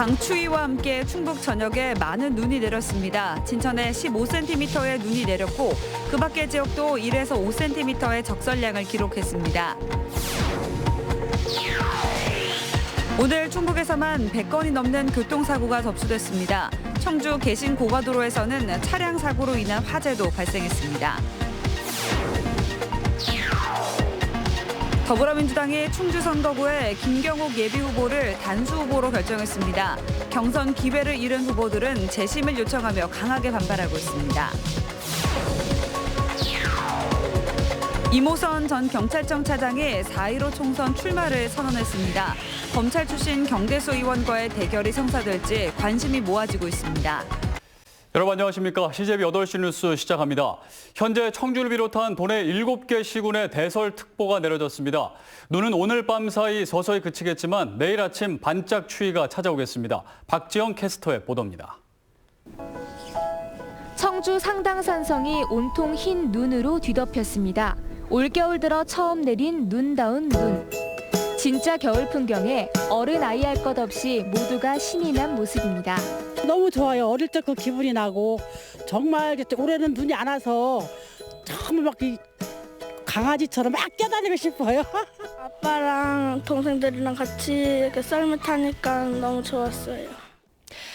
강추위와 함께 충북 전역에 많은 눈이 내렸습니다. 진천에 15cm의 눈이 내렸고 그 밖의 지역도 1에서 5cm의 적설량을 기록했습니다. 오늘 충북에서만 100건이 넘는 교통사고가 접수됐습니다. 청주 개신 고가도로에서는 차량 사고로 인한 화재도 발생했습니다. 더불어민주당이 충주 선거구에 김경욱 예비후보를 단수 후보로 결정했습니다. 경선 기회를 잃은 후보들은 재심을 요청하며 강하게 반발하고 있습니다. 이모선 전 경찰청 차장이 4.15 총선 출마를 선언했습니다. 검찰 출신 경대수 의원과의 대결이 성사될지 관심이 모아지고 있습니다. 여러분 안녕하십니까. CJB 8시 뉴스 시작합니다. 현재 청주를 비롯한 도내 7개 시군에 대설특보가 내려졌습니다. 눈은 오늘 밤 사이 서서히 그치겠지만 내일 아침 반짝 추위가 찾아오겠습니다. 박지영 캐스터의 보도입니다. 청주 상당산성이 온통 흰 눈으로 뒤덮였습니다. 올겨울 들어 처음 내린 눈다운 눈. 진짜 겨울 풍경에 어른 아이 할 것 없이 모두가 신이 난 모습입니다. 너무 좋아요. 어릴 때 그 기분이 나고 정말 올해는 눈이 안 와서 정말 막 강아지처럼 막 뛰어다니고 싶어요. 아빠랑 동생들이랑 같이 이렇게 썰매 타니까 너무 좋았어요.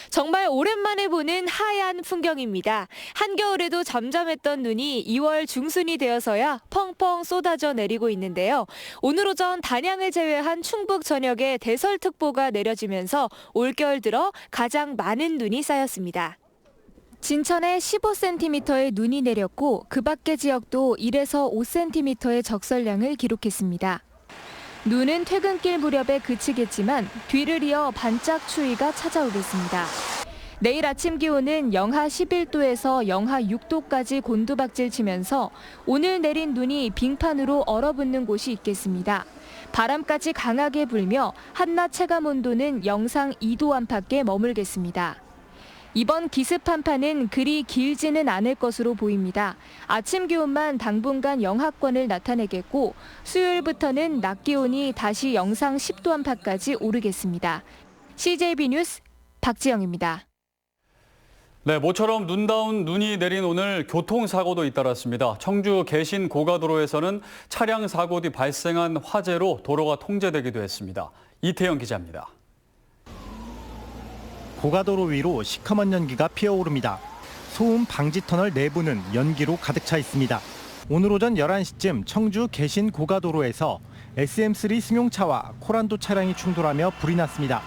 정말 오랜만에 보는 하얀 풍경입니다. 한겨울에도 잠잠했던 눈이 2월 중순이 되어서야 펑펑 쏟아져 내리고 있는데요. 오늘 오전 단양을 제외한 충북 전역에 대설특보가 내려지면서 올겨울 들어 가장 많은 눈이 쌓였습니다. 진천에 15cm의 눈이 내렸고 그 밖의 지역도 1에서 5cm의 적설량을 기록했습니다. 눈은 퇴근길 무렵에 그치겠지만 뒤를 이어 반짝 추위가 찾아오겠습니다. 내일 아침 기온은 영하 11도에서 영하 6도까지 곤두박질 치면서 오늘 내린 눈이 빙판으로 얼어붙는 곳이 있겠습니다. 바람까지 강하게 불며 한낮 체감 온도는 영상 2도 안팎에 머물겠습니다. 이번 기습 한파는 그리 길지는 않을 것으로 보입니다. 아침 기온만 당분간 영하권을 나타내겠고 수요일부터는 낮 기온이 다시 영상 10도 안팎까지 오르겠습니다. CJB 뉴스 박지영입니다. 네, 모처럼 눈다운 눈이 내린 오늘 교통사고도 잇따랐습니다. 청주 개신 고가도로에서는 차량 사고 뒤 발생한 화재로 도로가 통제되기도 했습니다. 이태영 기자입니다. 고가도로 위로 시커먼 연기가 피어오릅니다. 소음 방지 터널 내부는 연기로 가득 차 있습니다. 오늘 오전 11시쯤 청주 개신 고가도로에서 SM3 승용차와 코란도 차량이 충돌하며 불이 났습니다.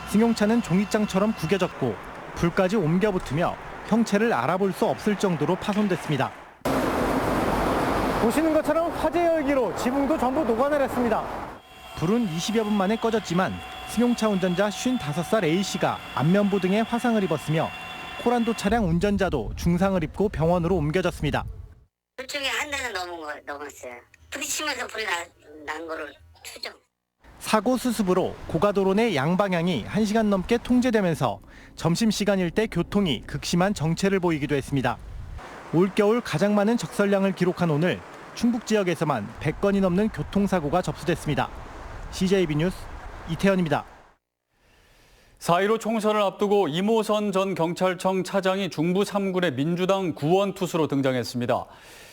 승용차는 종이장처럼 구겨졌고 불까지 옮겨 붙으며 형체를 알아볼 수 없을 정도로 파손됐습니다. 보시는 것처럼 화재 열기로 지붕도 전부 녹아내렸습니다. 불은 20여 분 만에 꺼졌지만 승용차 운전자 55살 A씨가 안면부 등에 화상을 입었으며 코란도 차량 운전자도 중상을 입고 병원으로 옮겨졌습니다. 그쪽에 한 대는 넘었어요. 부딪히면서 불이 난 거를 추정. 사고 수습으로 고가도로 내 양방향이 1시간 넘게 통제되면서 점심시간일 때 교통이 극심한 정체를 보이기도 했습니다. 올겨울 가장 많은 적설량을 기록한 오늘 충북 지역에서만 100건이 넘는 교통사고가 접수됐습니다. CJB 뉴스 이태현입니다. 4.15 총선을 앞두고 이모선 전 경찰청 차장이 중부 3군의 민주당 구원 투수로 등장했습니다.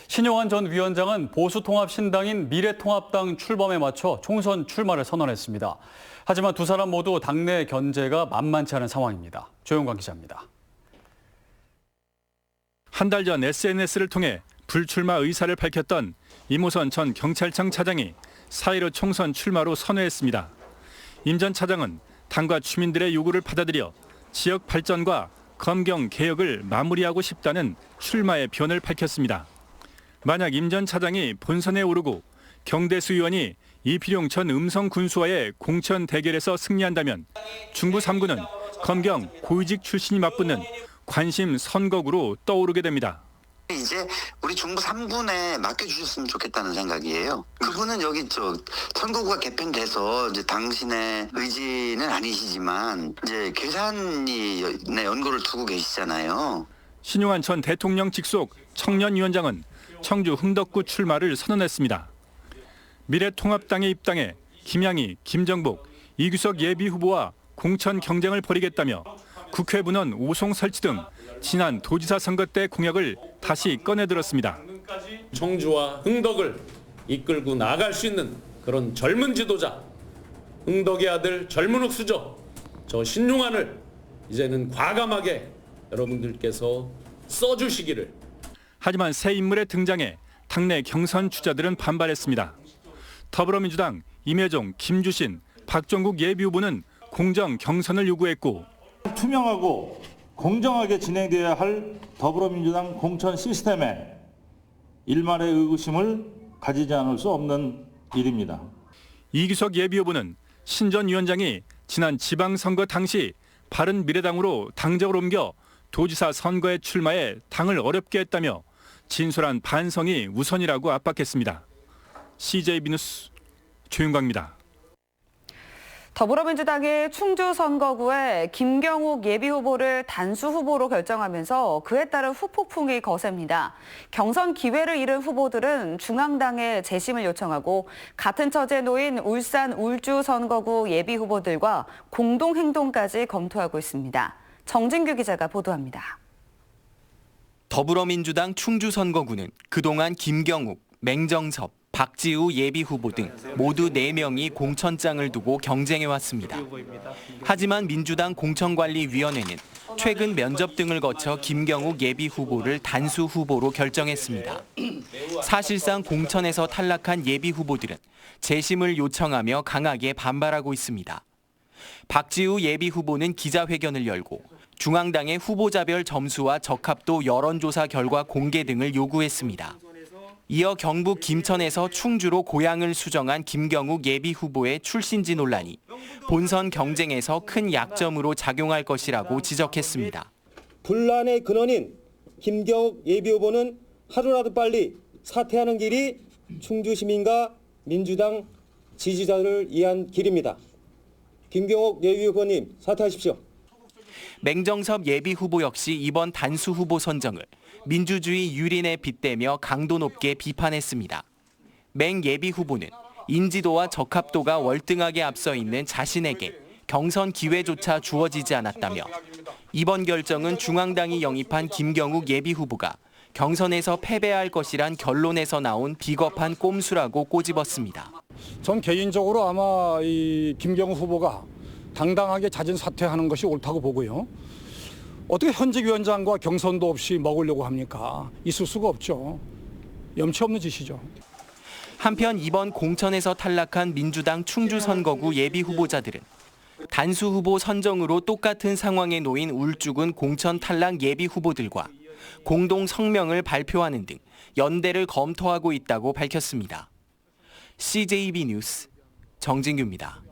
신용환 전 위원장은 보수통합신당인 미래통합당 출범에 맞춰 총선 출마를 선언했습니다. 하지만 두 사람 모두 당내 견제가 만만치 않은 상황입니다. 조영관 기자입니다. 한 달 전 SNS를 통해 불출마 의사를 밝혔던 이모선 전 경찰청 차장이 4.15 총선 출마로 선회했습니다. 임 전 차장은 당과 주민들의 요구를 받아들여 지역 발전과 검경 개혁을 마무리하고 싶다는 출마의 변을 밝혔습니다. 만약 임 전 차장이 본선에 오르고 경대수 의원이 이필용 전 음성군수와의 공천 대결에서 승리한다면 중부 3구는 검경 고위직 출신이 맞붙는 관심 선거구로 떠오르게 됩니다. 이제 우리 중부 3군에 맡겨주셨으면 좋겠다는 생각이에요. 그분은 여기 선거구가 개편돼서 이제 당신의 의지는 아니시지만 이제 계산이 연고를 두고 계시잖아요. 신용환 전 대통령 직속 청년위원장은 청주 흥덕구 출마를 선언했습니다. 미래통합당에 입당해 김양희, 김정복, 이규석 예비후보와 공천 경쟁을 벌이겠다며 국회의원은 오송 설치 등 지난 도지사 선거 때 공약을 다시 꺼내들었습니다. 청주와 흥덕을 이끌고 나아갈 수 있는 그런 젊은 지도자, 흥덕의 아들 젊은 흑수저, 저 신용환을 이제는 과감하게 여러분들께서 써주시기를. 하지만 새 인물의 등장에 당내 경선 주자들은 반발했습니다. 더불어민주당 임혜종, 김주신, 박종국 예비후보는 공정 경선을 요구했고 투명하고 공정하게 진행되어야 할 더불어민주당 공천 시스템에 일말의 의구심을 가지지 않을 수 없는 일입니다. 이규석 예비후보는 신 전 위원장이 지난 지방선거 당시 바른미래당으로 당적을 옮겨 도지사 선거에 출마해 당을 어렵게 했다며 진솔한 반성이 우선이라고 압박했습니다. CJB 뉴스 조윤광입니다. 더불어민주당이 충주 선거구에 김경욱 예비후보를 단수 후보로 결정하면서 그에 따른 후폭풍이 거셉니다. 경선 기회를 잃은 후보들은 중앙당에 재심을 요청하고 같은 처지에 놓인 울산 울주 선거구 예비후보들과 공동행동까지 검토하고 있습니다. 정진규 기자가 보도합니다. 더불어민주당 충주 선거구는 그동안 김경욱, 맹정섭, 박지우 예비후보 등 모두 4명이 공천장을 두고 경쟁해왔습니다. 하지만 민주당 공천관리위원회는 최근 면접 등을 거쳐 김경욱 예비후보를 단수 후보로 결정했습니다. 사실상 공천에서 탈락한 예비후보들은 재심을 요청하며 강하게 반발하고 있습니다. 박지우 예비후보는 기자회견을 열고 중앙당의 후보자별 점수와 적합도 여론조사 결과 공개 등을 요구했습니다. 이어 경북 김천에서 충주로 고향을 수정한 김경욱 예비후보의 출신지 논란이 본선 경쟁에서 큰 약점으로 작용할 것이라고 지적했습니다. 분란의 근원인 김경욱 예비후보는 하루라도 빨리 사퇴하는 길이 충주 시민과 민주당 지지자들을 위한 길입니다. 김경욱 예비후보님 사퇴하십시오. 맹정섭 예비후보 역시 이번 단수 후보 선정을 민주주의 유린에 빗대며 강도 높게 비판했습니다. 맹 예비후보는 인지도와 적합도가 월등하게 앞서 있는 자신에게 경선 기회조차 주어지지 않았다며 이번 결정은 중앙당이 영입한 김경욱 예비후보가 경선에서 패배할 것이란 결론에서 나온 비겁한 꼼수라고 꼬집었습니다. 전 개인적으로 아마 이 김경욱 후보가 당당하게 자진 사퇴하는 것이 옳다고 보고요. 어떻게 현직 위원장과 경선도 없이 먹으려고 합니까? 있을 수가 없죠. 염치 없는 짓이죠. 한편 이번 공천에서 탈락한 민주당 충주 선거구 예비 후보자들은 단수 후보 선정으로 똑같은 상황에 놓인 울주군 공천 탈락 예비 후보들과 공동 성명을 발표하는 등 연대를 검토하고 있다고 밝혔습니다. CJB 뉴스 정진규입니다.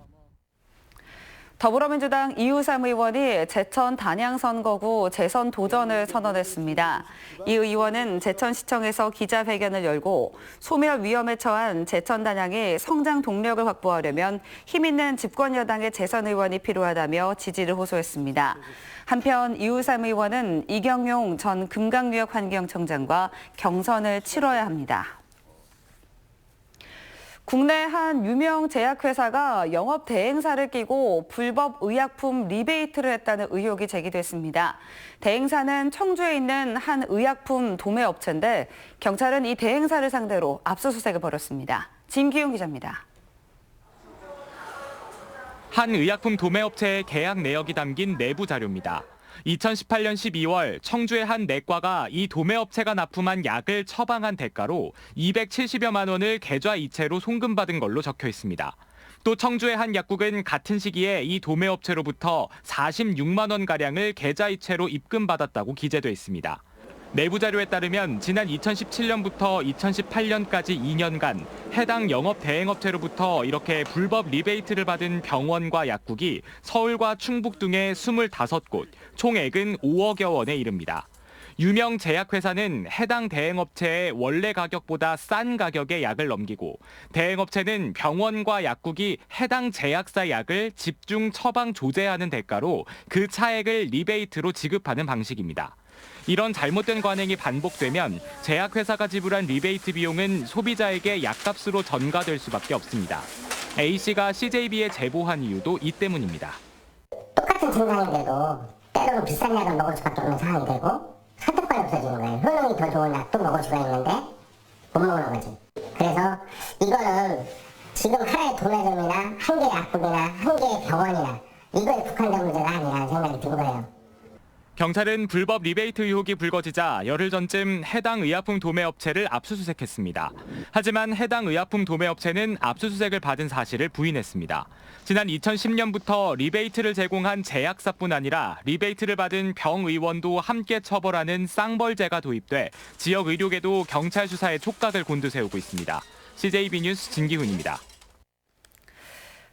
더불어민주당 이우삼 의원이 제천 단양 선거구 재선 도전을 선언했습니다. 이 의원은 제천시청에서 기자회견을 열고 소멸 위험에 처한 제천 단양이 성장 동력을 확보하려면 힘있는 집권 여당의 재선 의원이 필요하다며 지지를 호소했습니다. 한편 이우삼 의원은 이경용 전 금강유역환경청장과 경선을 치러야 합니다. 국내 한 유명 제약회사가 영업 대행사를 끼고 불법 의약품 리베이트를 했다는 의혹이 제기됐습니다. 대행사는 청주에 있는 한 의약품 도매업체인데 경찰은 이 대행사를 상대로 압수수색을 벌였습니다. 진기용 기자입니다. 한 의약품 도매업체의 계약 내역이 담긴 내부 자료입니다. 2018년 12월 청주의 한 내과가 이 도매업체가 납품한 약을 처방한 대가로 270여만 원을 계좌 이체로 송금받은 걸로 적혀 있습니다. 또 청주의 한 약국은 같은 시기에 이 도매업체로부터 46만 원가량을 계좌 이체로 입금받았다고 기재돼 있습니다. 내부 자료에 따르면 지난 2017년부터 2018년까지 2년간 해당 영업 대행업체로부터 이렇게 불법 리베이트를 받은 병원과 약국이 서울과 충북 등의 25곳, 총액은 5억여 원에 이릅니다. 유명 제약회사는 해당 대행업체의 원래 가격보다 싼 가격에 약을 넘기고 대행업체는 병원과 약국이 해당 제약사 약을 집중 처방 조제하는 대가로 그 차액을 리베이트로 지급하는 방식입니다. 이런 잘못된 관행이 반복되면 제약회사가 지불한 리베이트 비용은 소비자에게 약값으로 전가될 수밖에 없습니다. A씨가 CJB에 제보한 이유도 이 때문입니다. 똑같은 증상인데도 때로는 비싼 약을 먹을 수밖에 없는 상황이 되고 선택권이 없어지는 거예요. 효능이 더 좋은 약도 먹을 수가 있는데 못 먹는 거지. 그래서 이거는 지금 하나의 도매점이나 한 개의 약국이나 한 개의 병원이나 이거에 국한된 문제가 아니라는 생각이 든 거예요. 경찰은 불법 리베이트 의혹이 불거지자 열흘 전쯤 해당 의약품 도매업체를 압수수색했습니다. 하지만 해당 의약품 도매업체는 압수수색을 받은 사실을 부인했습니다. 지난 2010년부터 리베이트를 제공한 제약사뿐 아니라 리베이트를 받은 병의원도 함께 처벌하는 쌍벌제가 도입돼 지역 의료계도 경찰 수사에 촉각을 곤두세우고 있습니다. CJB 뉴스 진기훈입니다.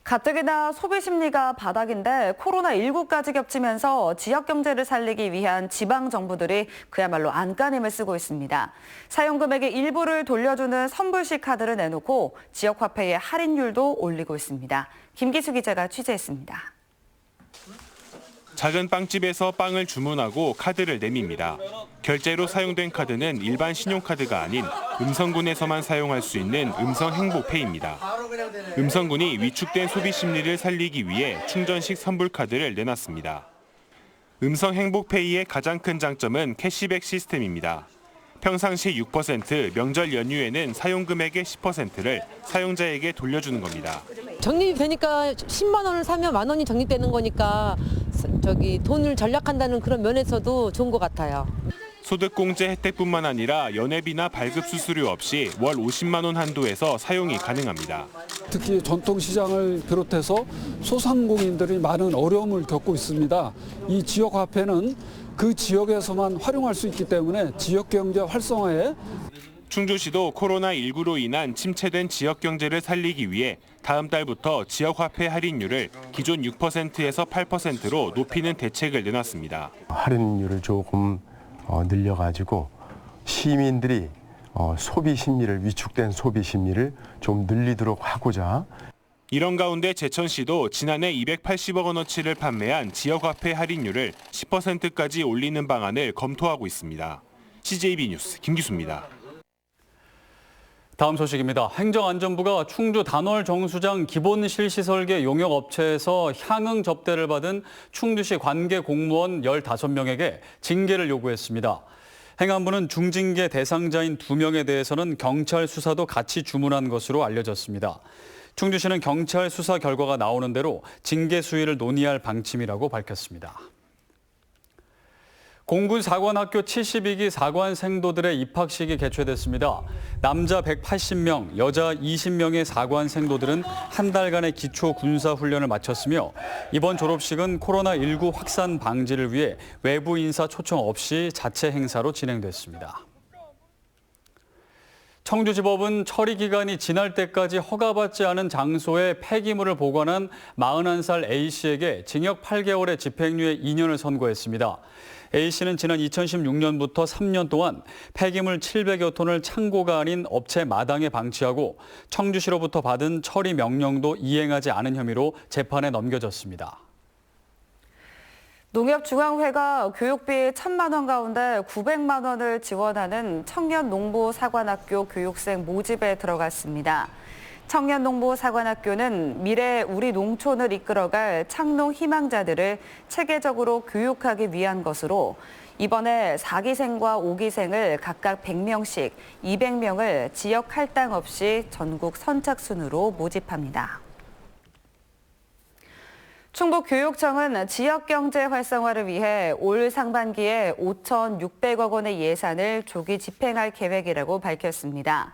가뜩이나 소비 심리가 바닥인데 코로나19까지 겹치면서 지역 경제를 살리기 위한 지방 정부들이 그야말로 안간힘을 쓰고 있습니다. 사용 금액의 일부를 돌려주는 선불식 카드를 내놓고 지역 화폐의 할인율도 올리고 있습니다. 김기수 기자가 취재했습니다. 작은 빵집에서 빵을 주문하고 카드를 내밉니다. 결제로 사용된 카드는 일반 신용카드가 아닌 음성군에서만 사용할 수 있는 음성행복페이입니다. 음성군이 위축된 소비 심리를 살리기 위해 충전식 선불카드를 내놨습니다. 음성행복페이의 가장 큰 장점은 캐시백 시스템입니다. 평상시 6%, 명절 연휴에는 사용 금액의 10%를 사용자에게 돌려주는 겁니다. 적립되니까 10만 원을 사면 만 원이 적립되는 거니까 돈을 절약한다는 그런 면에서도 좋은 것 같아요. 소득공제 혜택뿐만 아니라 연회비나 발급 수수료 없이 월 50만 원 한도에서 사용이 가능합니다. 특히 전통시장을 비롯해서 소상공인들이 많은 어려움을 겪고 있습니다. 이 지역 화폐는 그 지역에서만 활용할 수 있기 때문에 지역 경제 활성화에 충주시도 코로나19로 인한 침체된 지역 경제를 살리기 위해 다음 달부터 지역 화폐 할인율을 기존 6%에서 8%로 높이는 대책을 내놨습니다. 할인율을 조금 늘려가지고 시민들이 소비 심리를 위축된 소비 심리를 좀 늘리도록 하고자. 이런 가운데 제천시도 지난해 280억 원어치를 판매한 지역화폐 할인율을 10%까지 올리는 방안을 검토하고 있습니다. CJB 뉴스 김기수입니다. 다음 소식입니다. 행정안전부가 충주 단월 정수장 기본 실시 설계 용역 업체에서 향응 접대를 받은 충주시 관계 공무원 15명에게 징계를 요구했습니다. 행안부는 중징계 대상자인 2명에 대해서는 경찰 수사도 같이 주문한 것으로 알려졌습니다. 충주시는 경찰 수사 결과가 나오는 대로 징계 수위를 논의할 방침이라고 밝혔습니다. 공군 사관학교 72기 사관생도들의 입학식이 개최됐습니다. 남자 180명, 여자 20명의 사관생도들은 한 달간의 기초 군사 훈련을 마쳤으며 이번 졸업식은 코로나19 확산 방지를 위해 외부 인사 초청 없이 자체 행사로 진행됐습니다. 청주지법은 처리 기간이 지날 때까지 허가받지 않은 장소에 폐기물을 보관한 41살 A씨에게 징역 8개월의 집행유예 2년을 선고했습니다. A씨는 지난 2016년부터 3년 동안 폐기물 700여 톤을 창고가 아닌 업체 마당에 방치하고 청주시로부터 받은 처리 명령도 이행하지 않은 혐의로 재판에 넘겨졌습니다. 농협중앙회가 교육비 1,000만 원 가운데 900만 원을 지원하는 청년농부사관학교 교육생 모집에 들어갔습니다. 청년농부사관학교는 미래 우리 농촌을 이끌어갈 창농 희망자들을 체계적으로 교육하기 위한 것으로 이번에 4기생과 5기생을 각각 100명씩 200명을 지역 할당 없이 전국 선착순으로 모집합니다. 충북교육청은 지역경제 활성화를 위해 올 상반기에 5,600억 원의 예산을 조기 집행할 계획이라고 밝혔습니다.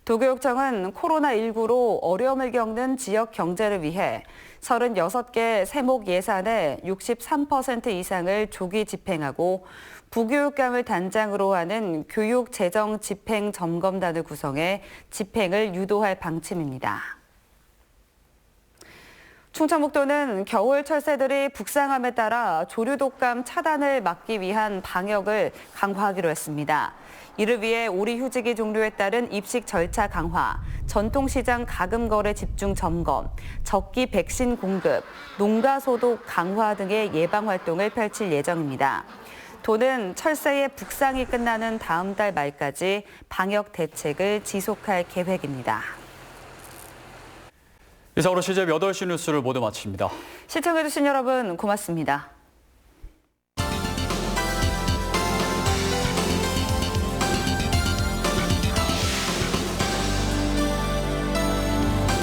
도교육청은 코로나19로 어려움을 겪는 지역 경제를 위해 36개 세목 예산의 63% 이상을 조기 집행하고 부교육감을 단장으로 하는 교육재정집행점검단을 구성해 집행을 유도할 방침입니다. 충청북도는 겨울 철새들이 북상함에 따라 조류독감 차단을 막기 위한 방역을 강화하기로 했습니다. 이를 위해 오리 휴지기 종료에 따른 입식 절차 강화, 전통시장 가금거래 집중 점검, 적기 백신 공급, 농가 소독 강화 등의 예방 활동을 펼칠 예정입니다. 도는 철새의 북상이 끝나는 다음 달 말까지 방역 대책을 지속할 계획입니다. 이상으로 CJB 8시 뉴스를 모두 마칩니다. 시청해주신 여러분 고맙습니다.